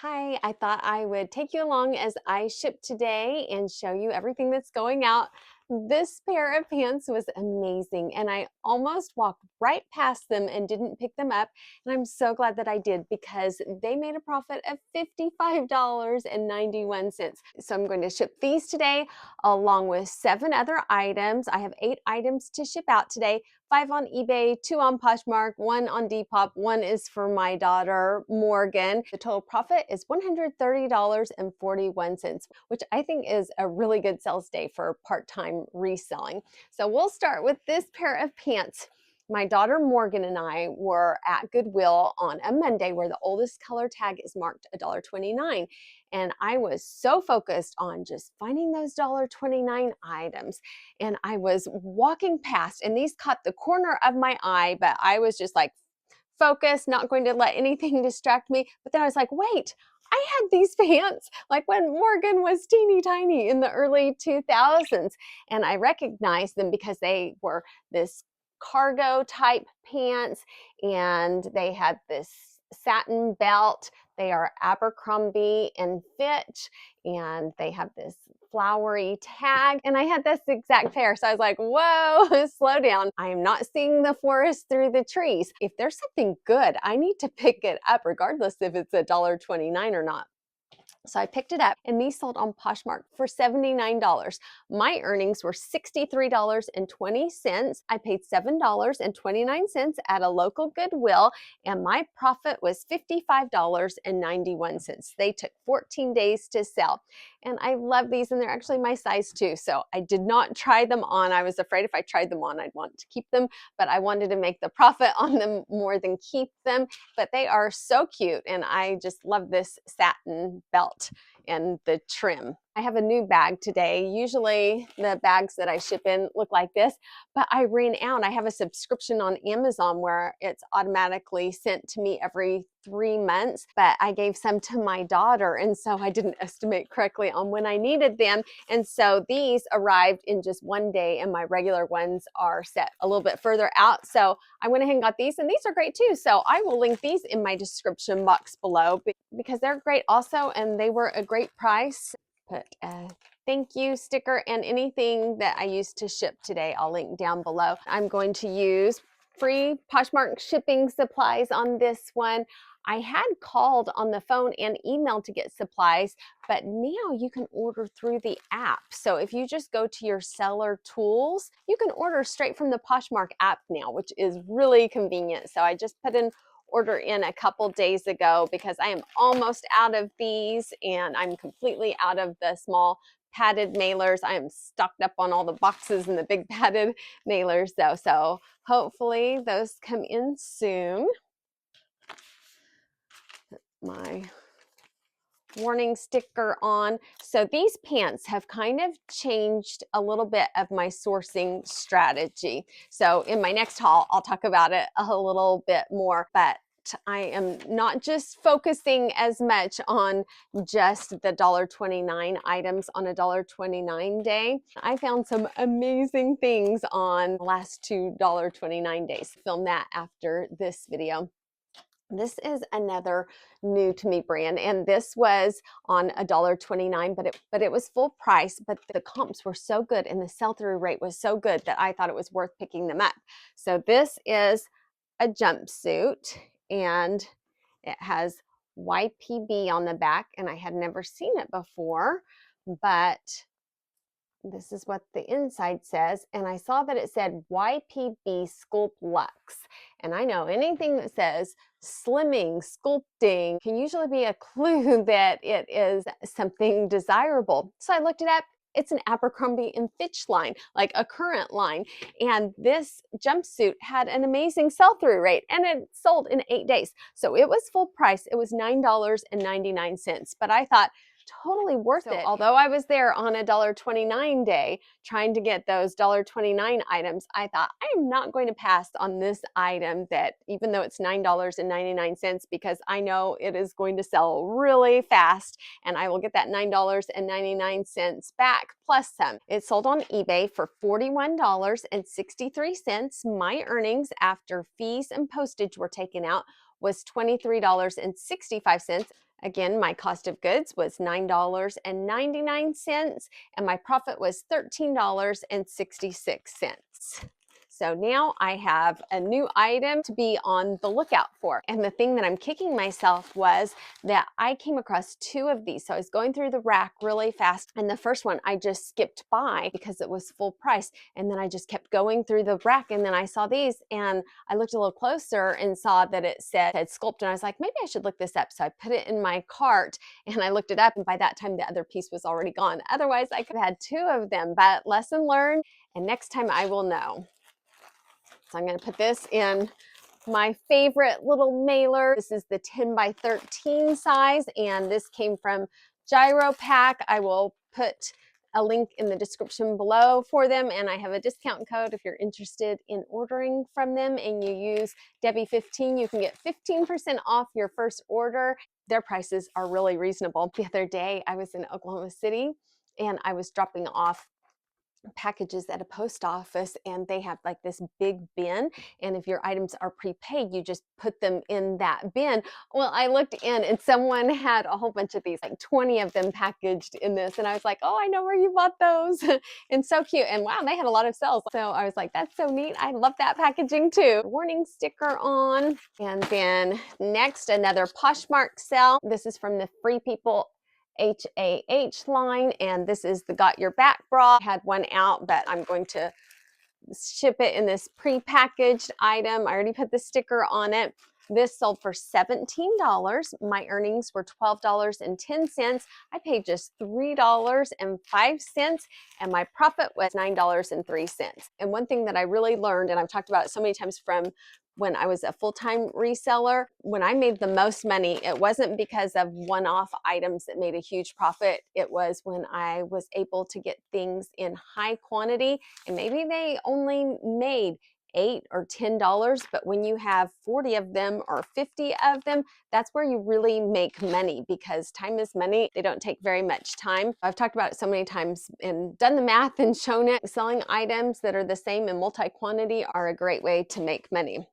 Hi, I thought I would take you along as I ship today and show you everything that's going out. This pair of pants was amazing, and I almost walked right past them and didn't pick them up. And I'm so glad that I did because they made a profit of $55.91. So I'm going to ship these today along with 7 other items. I have 8 items to ship out today. 5 on eBay, 2 on Poshmark, 1 on Depop, 1 is for my daughter, Morgan. The total profit is $130.41, which I think is a really good sales day for part-time reselling. So we'll start with this pair of pants. My daughter Morgan and I were at Goodwill on a Monday where the oldest color tag is marked $1.29. And I was so focused on just finding those $1.29 items. And I was walking past, and these caught the corner of my eye, but I was just like focused, not going to let anything distract me. But then I was like, wait, I had these pants like when Morgan was teeny tiny in the early 2000s. And I recognized them because they were this cargo type pants and they had this satin belt. They are Abercrombie and Fitch, and they have this flowery tag. And I had this exact pair. So I was like, whoa, slow down. I am not seeing the forest through the trees. If there's something good, I need to pick it up regardless if it's $1.29 or not. So I picked it up, and these sold on Poshmark for $79. My earnings were $63.20. I paid $7.29 at a local Goodwill, and my profit was $55.91. They took 14 days to sell. And I love these, and they're actually my size too. So I did not try them on. I was afraid if I tried them on, I'd want to keep them, but I wanted to make the profit on them more than keep them. But they are so cute, and I just love this satin belt and the trim. I have a new bag today. Usually the bags that I ship in look like this, but I ran out. I have a subscription on Amazon where it's automatically sent to me every 3 months, but I gave some to my daughter, and so I didn't estimate correctly on when I needed them. And so these arrived in just 1 day, and my regular ones are set a little bit further out. So I went ahead and got these, and these are great too. So I will link these in my description box below because they're great also, and they were a great price. Put a thank you sticker and anything that I used to ship today, I'll link down below. I'm going to use free Poshmark shipping supplies on this one. I had called on the phone and emailed to get supplies, but now you can order through the app. So if you just go to your seller tools, you can order straight from the Poshmark app now, which is really convenient. So I just put an order in a couple days ago because I am almost out of these, and I'm completely out of the small padded mailers. I am stocked up on all the boxes and the big padded mailers though. So hopefully those come in soon. My warning sticker on. So these pants have kind of changed a little bit of my sourcing strategy. So in my next haul, I'll talk about it a little bit more, but I am not just focusing as much on just the $1.29 items on a $1.29 day. I found some amazing things on the last 2 $1.29 days. Film that after this video. This is another new to me brand, and this was on $1.29, but it was full price, but the comps were so good and the sell-through rate was so good that I thought it was worth picking them up. So this is a jumpsuit, and it has YPB on the back, and I had never seen it before, but this is what the inside says, and I saw that it said YPB Sculpt Luxe, and I know anything that says slimming, sculpting can usually be a clue that it is something desirable. So I looked it up. It's an Abercrombie and Fitch line, like a current line, and this jumpsuit had an amazing sell-through rate, and it sold in 8 days. So it was full price. It was $9.99, but I thought, totally worth it. Although I was there on a $1.29 day trying to get those $1.29 items, I thought I am not going to pass on this item, that even though it's $9.99, because I know it is going to sell really fast and I will get that $9.99 back plus some. It sold on eBay for $41.63. My earnings after fees and postage were taken out was $23.65. Again, my cost of goods was $9.99 and my profit was $13.66. So now I have a new item to be on the lookout for. And the thing that I'm kicking myself was that I came across two of these. So I was going through the rack really fast. And the first one I just skipped by because it was full price. And then I just kept going through the rack. And then I saw these and I looked a little closer and saw that it said sculpt. And I was like, maybe I should look this up. So I put it in my cart and I looked it up. And by that time, the other piece was already gone. Otherwise, I could have had two of them. But lesson learned. And next time I will know. So I'm going to put this in my favorite little mailer. This is the 10 by 13 size, and this came from Jiaropack. I will put a link in the description below for them, and I have a discount code if you're interested in ordering from them and you use Debbie15. You can get 15% off your first order. Their prices are really reasonable. The other day I was in Oklahoma City and I was dropping off packages at a post office, and they have like this big bin, and if your items are prepaid you just put them in that bin. Well, I looked in and someone had a whole bunch of these, like 20 of them packaged in this, and I was like, oh, I know where you bought those. And so cute, and wow, they had a lot of sales. So I was like, that's so neat. I love that packaging too. Warning sticker on. And then next, another Poshmark sale. This is from the Free People HAH line, and this is the Got Your Back bra. I had one out, but I'm going to ship it in this pre-packaged item. I already put the sticker on it. This sold for $17. My earnings were $12.10. I paid just $3.05, and my profit was $9.03. And one thing that I really learned, and I've talked about it so many times from when I was a full-time reseller, when I made the most money, it wasn't because of one-off items that made a huge profit. It was when I was able to get things in high quantity, and maybe they only made $8 or $10, but when you have 40 of them or 50 of them, that's where you really make money, because time is money. They don't take very much time. I've talked about it so many times and done the math and shown it. Selling items that are the same in multi-quantity are a great way to make money.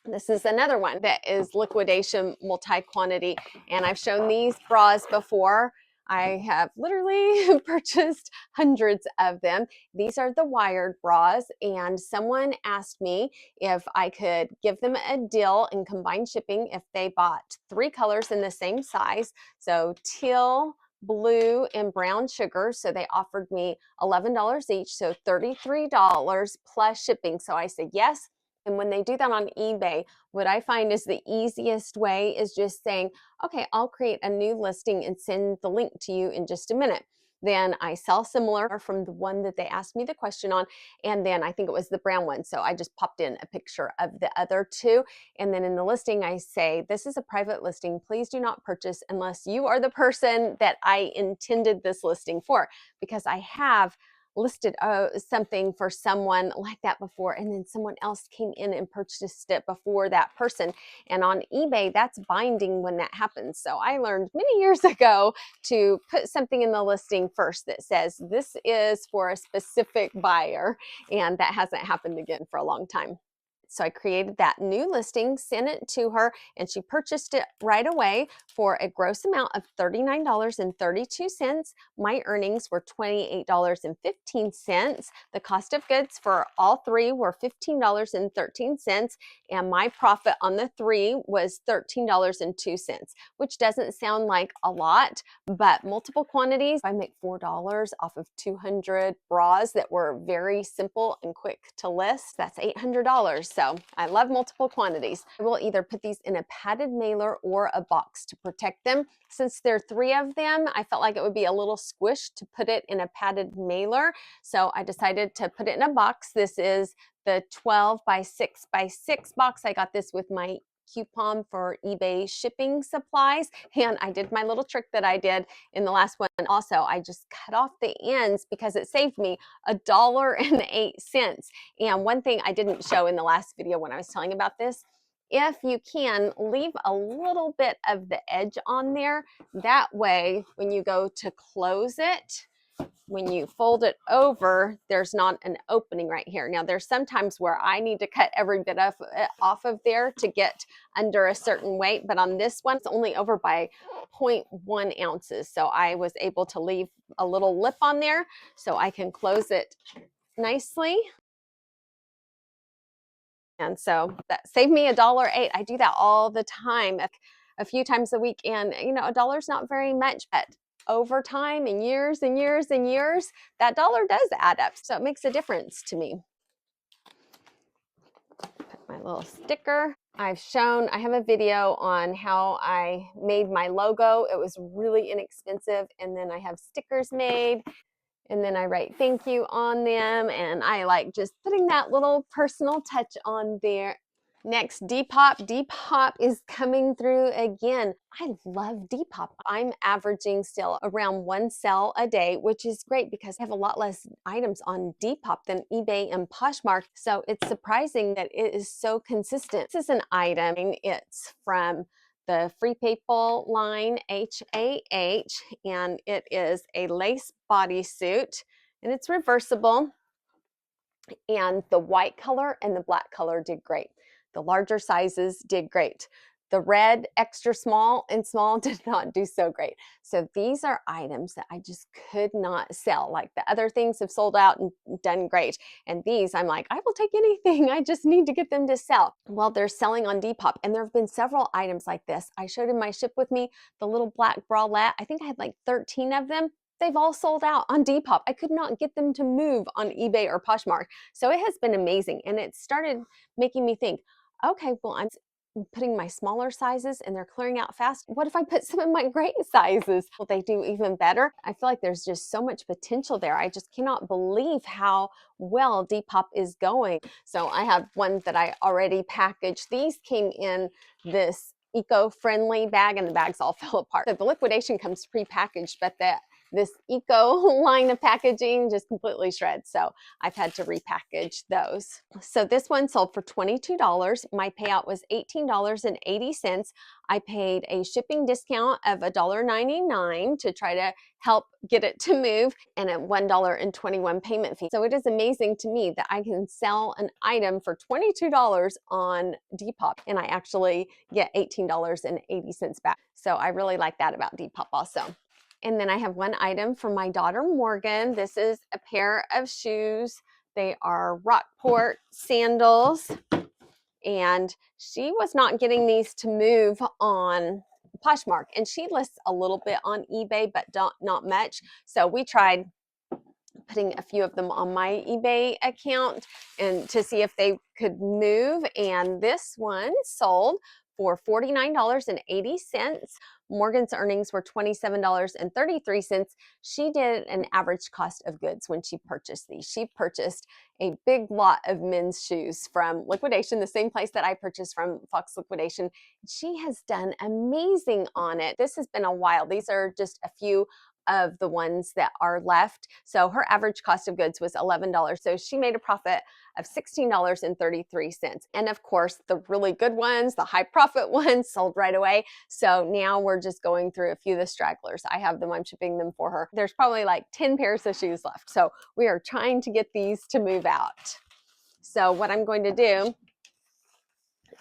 This is another one that is liquidation multi-quantity, and I've shown these bras before. I have literally purchased hundreds of them. These are the wired bras, and someone asked me if I could give them a deal in combined shipping if they bought 3 colors in the same size, so teal, blue, and brown sugar. So they offered me $11 each, so $33 plus shipping. So I said yes. And when they do that on eBay, what I find is the easiest way is just saying, okay, I'll create a new listing and send the link to you in just a minute. Then I sell similar from the one that they asked me the question on. And then I think it was the brown one. So I just popped in a picture of the other two. And then in the listing, I say, this is a private listing. Please do not purchase unless you are the person that I intended this listing for, because I have listed something for someone like that before, and then someone else came in and purchased it before that person. And on eBay, that's binding when that happens. So I learned many years ago to put something in the listing first that says this is for a specific buyer, and that hasn't happened again for a long time. So I created that new listing, sent it to her, and she purchased it right away for a gross amount of $39.32. My earnings were $28.15. The cost of goods for all 3 were $15.13, and my profit on the 3 was $13.02, which doesn't sound like a lot, but multiple quantities, I make $4 off of 200 bras that were very simple and quick to list. That's $800. So I love multiple quantities. I will either put these in a padded mailer or a box to protect them. Since there are 3 of them, I felt like it would be a little squished to put it in a padded mailer. So I decided to put it in a box. This is the 12 by 6 by 6 box. I got this with my coupon for eBay shipping supplies, and I did my little trick that I did in the last one. Also, I just cut off the ends because it saved me $1.08. And one thing I didn't show in the last video when I was telling about this, if you can, leave a little bit of the edge on there. That way, when you go to close it, when you fold it over, there's not an opening right here. Now there's sometimes where I need to cut every bit of it off of there to get under a certain weight, but on this one, it's only over by 0.1 ounces. So I was able to leave a little lip on there so I can close it nicely. And so that saved me $1.08. I do that all the time, a few times a week. And you know, $1's not very much, but over time and years and years and years, that $1 does add up. So it makes a difference to me. Put my little sticker. I have a video on how I made my logo. It was really inexpensive. And then I have stickers made. And then I write thank you on them, and I like just putting that little personal touch on there. Next, Depop. Depop is coming through again. I love Depop. I'm averaging still around 1 sale a day, which is great because I have a lot less items on Depop than eBay and Poshmark. So it's surprising that it is so consistent. This is an item. It's from the Free People line, HAH, and it is a lace bodysuit, and it's reversible. And the white color and the black color did great. The larger sizes did great. The red, extra small, and small did not do so great. So these are items that I just could not sell. Like the other things have sold out and done great. And these, I'm like, I will take anything. I just need to get them to sell. Well, they're selling on Depop. And there have been several items like this. I showed in my Ship With Me, the little black bralette. I think I had like 13 of them. They've all sold out on Depop. I could not get them to move on eBay or Poshmark. So it has been amazing. And it started making me think, okay, well, I'm putting my smaller sizes and they're clearing out fast. What if I put some of my great sizes? Will they do even better? I feel like there's just so much potential there. I just cannot believe how well Depop is going. So I have one that I already packaged. These came in this eco-friendly bag and the bags all fell apart. So the liquidation comes pre-packaged, but this eco line of packaging just completely shreds. So I've had to repackage those. So this one sold for $22. My payout was $18.80. I paid a shipping discount of $1.99 to try to help get it to move, and a $1.21 payment fee. So it is amazing to me that I can sell an item for $22 on Depop and I actually get $18.80 back. So I really like that about Depop also. And then I have one item for my daughter, Morgan. This is a pair of shoes. They are Rockport sandals. And she was not getting these to move on Poshmark. And she lists a little bit on eBay, but not much. So we tried putting a few of them on my eBay account and to see if they could move. And this one sold for $49.80. Morgan's earnings were $27.33. She did an average cost of goods when she purchased these. She purchased a big lot of men's shoes from liquidation, the same place that I purchased from, Fox Liquidation. She has done amazing on it. This has been a while. These are just a few of the ones that are left. So her average cost of goods was $11. So she made a profit of $16.33. And of course, the really good ones, the high profit ones sold right away. So now we're just going through a few of the stragglers. I have them, I'm shipping them for her. There's probably like 10 pairs of shoes left. So we are trying to get these to move out. So what I'm going to do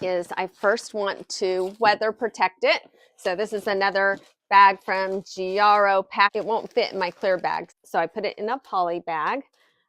is I first want to weather protect it. So this is another bag from Jiaropack. It won't fit in my clear bag, so I put it in a poly bag.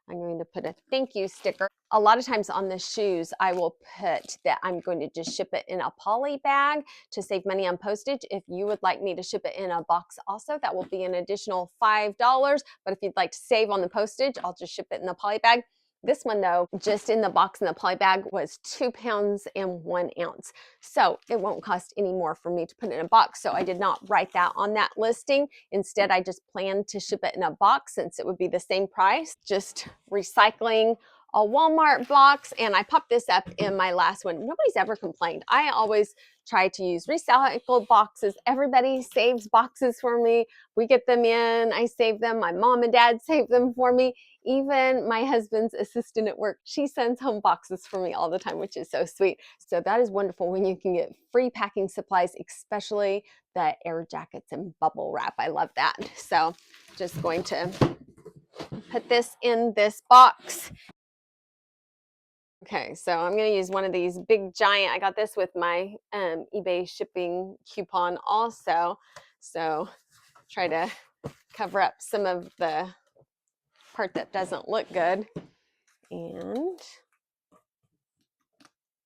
I'm going to put a thank you sticker. A lot of times on the shoes, I will put that I'm going to just ship it in a poly bag to save money on postage. If you would like me to ship it in a box also, that will be an additional $5. But if you'd like to save on the postage, I'll just ship it in a poly bag. This one though, just in the box in the poly bag was 2 pounds and 1 ounce. So it won't cost any more for me to put it in a box. So I did not write that on that listing. Instead, I just planned to ship it in a box since it would be the same price. Just recycling a Walmart box, and I popped this up in my last one. Nobody's ever complained. I always try to use recycled boxes. Everybody saves boxes for me. We get them in, I save them. My mom and dad save them for me. Even my husband's assistant at work, she sends home boxes for me all the time, which is so sweet. So that is wonderful when you can get free packing supplies, especially the air jackets and bubble wrap. I love that. So just going to put this in this box. Okay, so I'm going to use one of these big giant. I got this with my eBay shipping coupon also. So try to cover up some of the part that doesn't look good. And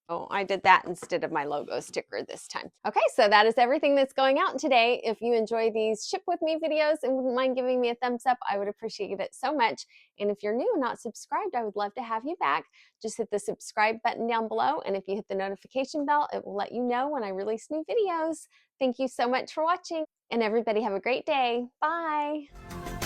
oh, I did that instead of my logo sticker this time. Okay, so that is everything that's going out today. If you enjoy these ship with me videos and wouldn't mind giving me a thumbs up, I would appreciate it so much. And if you're new and not subscribed, I would love to have you back. Just hit the subscribe button down below. And if you hit the notification bell, it will let you know when I release new videos. Thank you so much for watching, and everybody have a great day. Bye.